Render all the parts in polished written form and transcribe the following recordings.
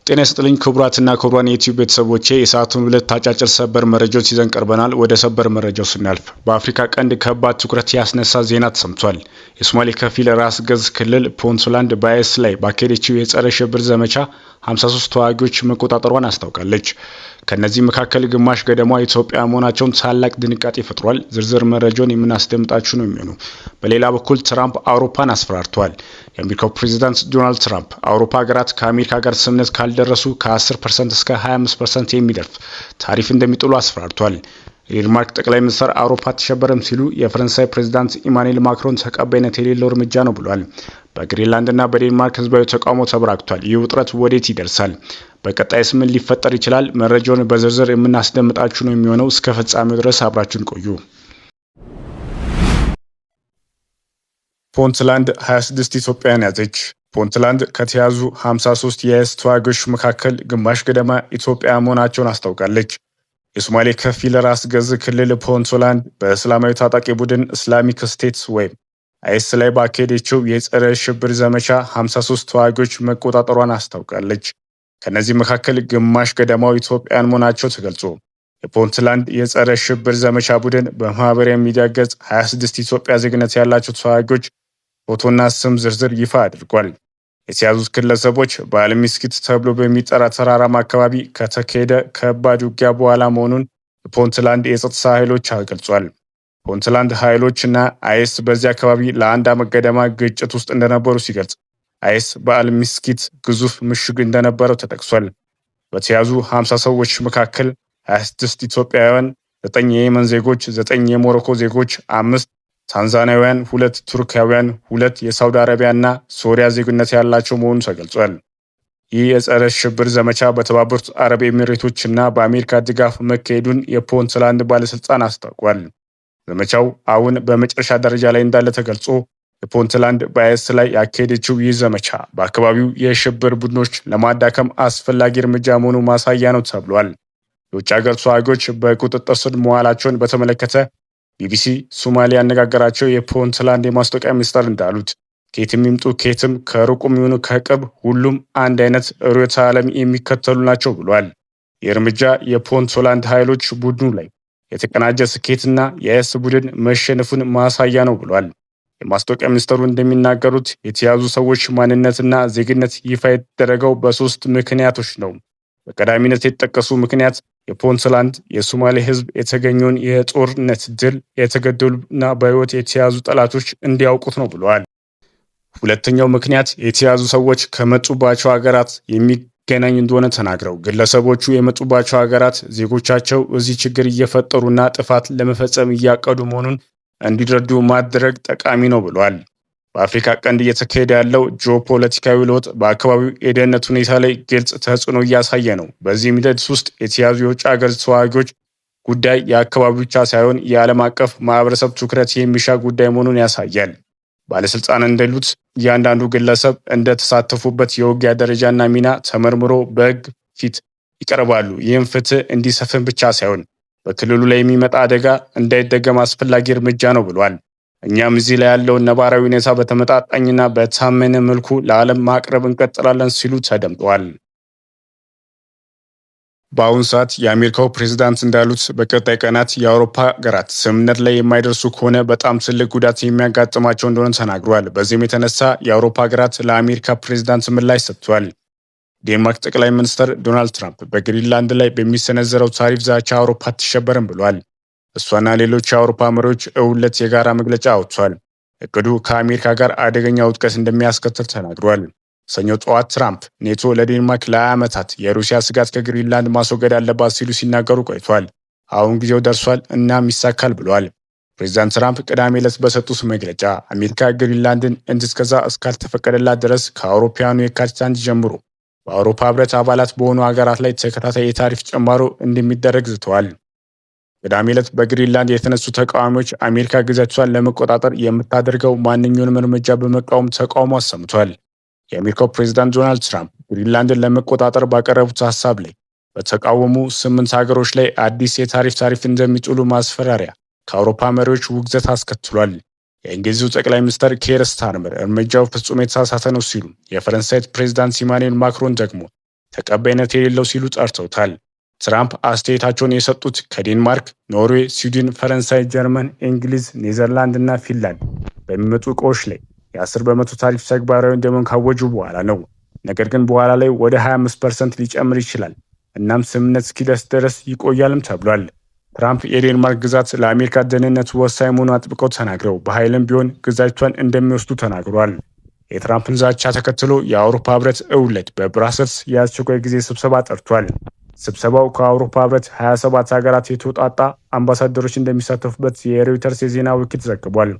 ጤና ይስጥልኝ ክቡራትና ክቡራን የዩቲዩብ ቤተሰቦቼ የሰዓቱን ሁለት አጫጭር ሰበር መረጃዎች ይዘን ቀርበናል። ወደ ሰበር መረጃው ስናልፍ በአፍሪካ ቀንድ ከባድ ትኩረት ያስነሳ ዜና ተሰምቷል። የሶማሌ ከፊል ራስ ገዝ ክልል ፑንትላንድ በአይኤስ ላይ ባካሄደችው የጸረ ሽብር ዘመቻ 53 ተዋጊዎች መቆጣጠሯን አስታውቃለች። ከነዚህ መካከል ግማሽ ገደማ ኢትዮጵያ መሆናቸውን ታላቅ ድንጋጤ ፈጥሯል። ዝርዝር መረጃውን የምናስደምጣችሁ ነው የሚሆነው። በሌላ በኩል ትራምፕ አውሮፓን አስፈራርተዋል። የአሜሪካው ፕሬዚዳንት ዶናልድ ትራምፕ አውሮፓ ሀገራት ከአሜሪካ ጋር ስምምነት ካልደረሱ ከ10% እስከ 25% የሚደርስ ታሪፍ እንደሚጥሉ አስፈራርተዋል። የዴንማርክ ጠቅላይ ሚኒስትር አውሮፓ አትሸበርም ሲሉ የፈረንሳይ ፕሬዚዳንት ኢማኑኤል ማክሮን ተቀባይነት የሌለው እርምጃ ነው ብሏል። በግሪንላንድና በዴንማርክ ህዝባዊ ተቃውሞ ተበራክቷል። ይህ ውጥረት ወዴት ይደርሳል? በቀጣይስ ምን ሊፈጠር ይችላል? መረጃውን በዝርዝር የምናስደምጣችሁ ነው የሚሆነው። እስከ ፍጻሜው ድረስ አብራችሁን ቆዩ። ፑንትላንድ 26 ኢትዮጵያውያን ያዘች። ፑንትላንድ ከተያዙ 53 የአይኤስ ተዋጊዎች መካከል ግማሽ ገደማ ኢትዮጵያ መሆናቸውን አስታውቃለች። የሶማሌ ከፊል ራስ ገዝ ክልል ፑንትላንድ በእስላማዊ ታጣቂ ቡድን ኢስላሚክ ስቴትስ ወይም አይኤስ ላይ ባካሄደችው የጸረ ሽብር ዘመቻ 53 ተዋጊዎች መቆጣጠሯን አስታውቃለች። ከነዚህ መካከል ግማሽ ገደማው ኢትዮጵያውያን መሆናቸው ተገልጾ የፑንትላንድ የጸረ ሽብር ዘመቻ ቡድን በማህበራዊ ሚዲያ ገጽ 26 ኢትዮጵያ ዜግነት ያላቸው ተዋጊዎች ፎቶና ስም ዝርዝር ይፋ አድርጓል። የተያዙት ግለሰቦች በአልሚስኪት ተብሎ በሚጠራ ተራራማ አካባቢ ከተካሄደ ከባድ ውጊያ በኋላ መሆኑን የፑንትላንድ የጸጥታ ኃይሎች ገልጿል። ፑንትላንድ ኃይሎች እና አይኤስ በዚህ አካባቢ ለአንድ ዓመት ገደማ ግጭት ውስጥ እንደነበሩ ሲገልጽ አይኤስ በአልሚስኪት ግዙፍ ምሽግ እንደነበረው ተጠቅሷል። በተያዙ 50 ሰዎች መካከል 26 ኢትዮጵያውያን፣ 9 የየመን ዜጎች፣ 9 የሞሮኮ ዜጎች፣ 5 ታንዛኒያውያን፣ 2 ቱርካውያን፣ 2 የሳውዲ አረቢያ እና ሶሪያ ዜግነት ያላቸው መሆኑ ተገልጿል። ይህ የጸረ ሽብር ዘመቻ በተባበሩት አረብ ኤሚሬቶች እና በአሜሪካ ድጋፍ መካሄዱን የፑንትላንድ ባለስልጣን አስታውቋል። ዘመቻው አሁን በመጨረሻ ደረጃ ላይ እንዳለ ተገልጾ የፑንትላንድ በአይኤስ ላይ ያካሄደችው ይህ ዘመቻ በአካባቢው የሽብር ቡድኖች ለማዳከም አስፈላጊ እርምጃ መሆኑ ማሳያ ነው ተብሏል። የውጭ ሀገር ተዋጊዎች በቁጥጥር ስር መዋላቸውን በተመለከተ ቢቢሲ ሶማሌ ያነጋገራቸው የፑንትላንድ የማስታወቂያ ሚኒስትር እንዳሉት ከየትም ይምጡ ከየትም ከሩቁም ይሁኑ ከቅርብ ሁሉም አንድ አይነት ርዕዮተ ዓለም የሚከተሉ ናቸው ብሏል። ይህ እርምጃ የፑንትላንድ ኃይሎች ቡድኑ ላይ የተቀናጀ ስኬትና የአይኤስ ቡድን መሸነፉን ማሳያ ነው ብሏል። የማስታወቂያ ሚኒስትሩ እንደሚናገሩት የተያዙ ሰዎች ማንነትና ዜግነት ይፋ የተደረገው በ3 ምክንያቶች ነው። በቀዳሚነት የተጠቀሱ ምክንያት የፑንትላንድ የሶማሌ ህዝብ የተገኘውን የጦርነት ድል የተገደሉና በህይወት የተያዙ ጠላቶች እንዲያውቁት ነው ብለዋል። ሁለተኛው ምክንያት የተያዙ ሰዎች ከመጡባቸው ሀገራት የሚገናኝ እንደሆነ ተናግረው ግለሰቦቹ የመጡባቸው ሀገራት ዜጎቻቸው እዚህ ችግር እየፈጠሩና ጥፋት ለመፈጸም እያቀዱ መሆኑን እንዲረዱ ማድረግ ጠቃሚ ነው ብለዋል። በአፍሪካ ቀንድ እየተካሄደ ያለው ጂኦፖለቲካዊ ለውጥ በአካባቢው የደህንነት ሁኔታ ላይ ግልጽ ተጽዕኖ እያሳየ ነው። በዚህም ሂደት ውስጥ የተያዙ የውጭ ሀገር ተዋጊዎች ጉዳይ የአካባቢው ብቻ ሳይሆን የዓለም አቀፍ ማህበረሰብ ትኩረት የሚሻ ጉዳይ መሆኑን ያሳያል። ባለስልጣን እንደሉት እያንዳንዱ ግለሰብ እንደተሳተፉበት የውጊያ ደረጃና ሚና ተመርምሮ በህግ ፊት ይቀርባሉ። ይህም ፍትህ እንዲሰፍን ብቻ ሳይሆን በክልሉ ላይ የሚመጣ አደጋ እንዳይደገም አስፈላጊ እርምጃ ነው ብሏል። እኛም እዚህ ላይ ያለውን ነባራዊ ሁኔታ በተመጣጣኝና በታመነ መልኩ ለዓለም ማቅረብ እንቀጥላለን ሲሉ ተደምጠዋል። በአሁኑ ሰዓት የአሜሪካው ፕሬዝዳንት እንዳሉት በቀጣይ ቀናት የአውሮፓ ሀገራት ስምምነት ላይ የማይደርሱ ከሆነ በጣም ትልቅ ጉዳት የሚያጋጥማቸው እንደሆነ ተናግሯል። በዚህም የተነሳ የአውሮፓ ሀገራት ለአሜሪካ ፕሬዝዳንት ምላሽ ሰጥቷል። ዴንማርክ ጠቅላይ ሚኒስትር ዶናልድ ትራምፕ በግሪንላንድ ላይ በሚሰነዘረው ታሪፍ ዛቻ አውሮፓ አትሸበርም ብሏል። እሷና ሌሎች የአውሮፓ መሪዎች እሁድ የጋራ መግለጫ አውጥቷል። እቅዱ ከአሜሪካ ጋር አደገኛ ውጥቀት እንደሚያስከትል ተናግሯል። ሰኞ ጠዋት ትራምፕ ኔቶ ለዴንማርክ ለ20 ዓመታት የሩሲያ ስጋት ከግሪንላንድ ማስወገድ አለባት ሲሉ ሲናገሩ ቆይቷል። አሁን ጊዜው ደርሷል እናም ይሳካል ብለዋል። ፕሬዚዳንት ትራምፕ ቅዳሜ ዕለት በሰጡት መግለጫ አሜሪካ ግሪንላንድን እንድትገዛ እስካልተፈቀደላት ድረስ ከአውሮፓውያኑ የካቲት 1 ጀምሮ በአውሮፓ ህብረት አባላት በሆኑ ሀገራት ላይ ተከታታይ የታሪፍ ጭማሮ እንደሚደረግ ዝተዋል። ቅዳሜ ዕለት በግሪንላንድ የተነሱ ተቃዋሚዎች አሜሪካ ግዛቷን ለመቆጣጠር የምታደርገው ማንኛውንም እርምጃ በመቃወም ተቃውሞ አሰምቷል። የአሜሪካው ፕሬዚዳንት ዶናልድ ትራምፕ ግሪንላንድን ለመቆጣጠር ባቀረቡት ሀሳብ ላይ በተቃወሙ 8 ሀገሮች ላይ አዲስ የታሪፍ እንደሚጥሉ ማስፈራሪያ ከአውሮፓ መሪዎች ውግዘት አስከትሏል። የእንግሊዙ ጠቅላይ ሚኒስትር ኬር ስታርመር እርምጃው ፍጹም የተሳሳተ ነው ሲሉ፣ የፈረንሳይ ፕሬዚዳንት ኢማኑኤል ማክሮን ደግሞ ተቀባይነት የሌለው ሲሉ ጠርተውታል። ትራምፕ አስተያየታቸውን የሰጡት ከዴንማርክ፣ ኖርዌይ፣ ስዊድን፣ ፈረንሳይ፣ ጀርመን፣ እንግሊዝ፣ ኔዘርላንድ እና ፊንላንድ በሚመጡ እቃዎች ላይ የ10 በመቶ ታሪፍ ተግባራዊ እንደሚሆን ካወጁ በኋላ ነው። ነገር ግን በኋላ ላይ ወደ 25% ሊጨምር ይችላል። እናም ስምምነት እስኪደርስ ድረስ ይቆያልም ተብሏል። ትራምፕ የዴንማርክ ግዛት ለአሜሪካ ደህንነት ወሳኝ መሆኑን አጥብቀው ተናግረው በኃይልም ቢሆን ግዛቷን እንደሚወስዱ ተናግሯል። የትራምፕን ዛቻ ተከትሎ የአውሮፓ ህብረት እሁድ በብራሰልስ የአስቸኳይ ጊዜ ስብሰባ ጠርቷል። ስብሰባው ከአውሮፓ ህብረት 27 ሀገራት የተውጣጣ አምባሳደሮች እንደሚሳተፉበት የሮይተርስ የዜና ወኪል ዘግቧል።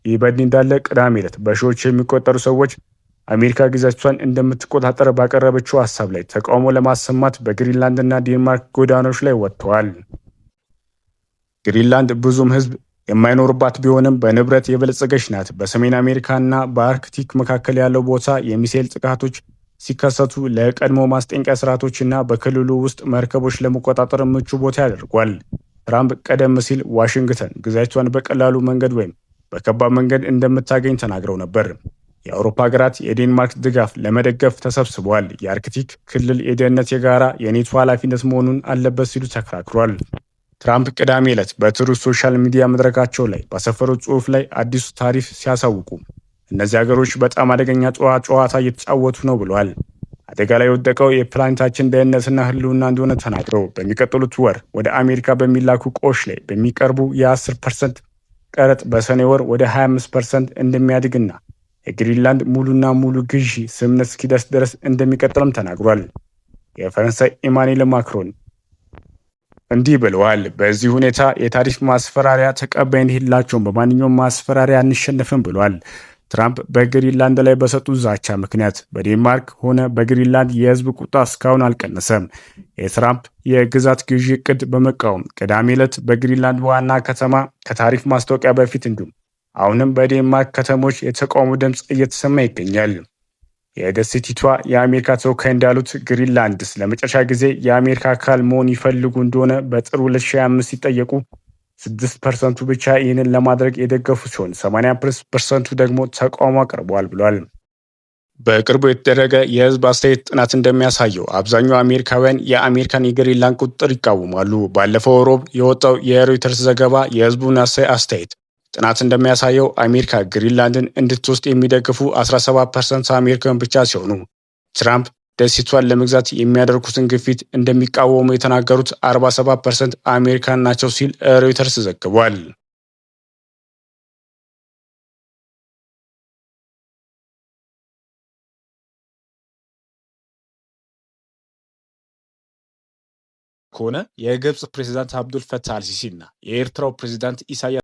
ይህ በእንዲህ እንዳለ ቅዳሜ ዕለት በሺዎች የሚቆጠሩ ሰዎች አሜሪካ ግዛቷን እንደምትቆጣጠር ባቀረበችው ሀሳብ ላይ ተቃውሞ ለማሰማት በግሪንላንድ እና ዴንማርክ ጎዳናዎች ላይ ወጥተዋል። ግሪንላንድ ብዙም ህዝብ የማይኖርባት ቢሆንም በንብረት የበለጸገች ናት። በሰሜን አሜሪካ እና በአርክቲክ መካከል ያለው ቦታ የሚሳኤል ጥቃቶች ሲከሰቱ ለቀድሞ ማስጠንቀቂያ ስርዓቶች እና በክልሉ ውስጥ መርከቦች ለመቆጣጠር ምቹ ቦታ ያደርጓል። ትራምፕ ቀደም ሲል ዋሽንግተን ግዛቷን በቀላሉ መንገድ ወይም በከባድ መንገድ እንደምታገኝ ተናግረው ነበር። የአውሮፓ ሀገራት የዴንማርክ ድጋፍ ለመደገፍ ተሰብስበዋል። የአርክቲክ ክልል የደህንነት የጋራ የኔቶ ኃላፊነት መሆኑን አለበት ሲሉ ተከራክሯል። ትራምፕ ቅዳሜ ዕለት በትሩዝ ሶሻል ሚዲያ መድረካቸው ላይ ባሰፈሩት ጽሑፍ ላይ አዲሱ ታሪፍ ሲያሳውቁ እነዚህ ሀገሮች በጣም አደገኛ ጨዋታ እየተጫወቱ ነው ብለዋል። አደጋ ላይ የወደቀው የፕላኔታችን ደህንነትና ህልውና እንደሆነ ተናግረው በሚቀጥሉት ወር ወደ አሜሪካ በሚላኩ እቃዎች ላይ በሚቀርቡ የ10% ቀረጥ በሰኔ ወር ወደ 25% እንደሚያድግና የግሪንላንድ ሙሉና ሙሉ ግዢ ስምምነት እስኪደርስ ድረስ እንደሚቀጥልም ተናግሯል። የፈረንሳይ ኢማኑኤል ማክሮን እንዲህ ብለዋል። በዚህ ሁኔታ የታሪፍ ማስፈራሪያ ተቀባይነት የሌላቸውም፣ በማንኛውም ማስፈራሪያ አንሸነፍም ብለዋል። ትራምፕ በግሪንላንድ ላይ በሰጡት ዛቻ ምክንያት በዴንማርክ ሆነ በግሪንላንድ የህዝብ ቁጣ እስካሁን አልቀነሰም። የትራምፕ የግዛት ግዢ እቅድ በመቃወም ቅዳሜ ዕለት በግሪንላንድ ዋና ከተማ ከታሪፍ ማስታወቂያ በፊት እንዲሁም አሁንም በዴንማርክ ከተሞች የተቃውሞ ድምፅ እየተሰማ ይገኛል። የደሴቲቷ የአሜሪካ ተወካይ እንዳሉት ግሪንላንድስ ለመጨረሻ ጊዜ የአሜሪካ አካል መሆን ይፈልጉ እንደሆነ በጥር 2025 ሲጠየቁ 6% ብቻ ይህንን ለማድረግ የደገፉ ሲሆን 80% ደግሞ ተቃውሞ አቅርበዋል ብሏል። በቅርቡ የተደረገ የህዝብ አስተያየት ጥናት እንደሚያሳየው አብዛኛው አሜሪካውያን የአሜሪካን የግሪንላንድ ቁጥጥር ይቃወማሉ። ባለፈው ሮብ የወጣው የሮይተርስ ዘገባ የህዝቡን አስተያየት ጥናት እንደሚያሳየው አሜሪካ ግሪንላንድን እንድትወስድ የሚደግፉ 17% አሜሪካውያን ብቻ ሲሆኑ ትራምፕ ደሴቷን ለመግዛት የሚያደርጉትን ግፊት እንደሚቃወሙ የተናገሩት 47% አሜሪካን ናቸው ሲል ሮይተርስ ዘግቧል። ከሆነ የግብጽ ፕሬዝዳንት አብዱል ፈታህ አልሲሲ እና የኤርትራው ፕሬዝዳንት ኢሳያስ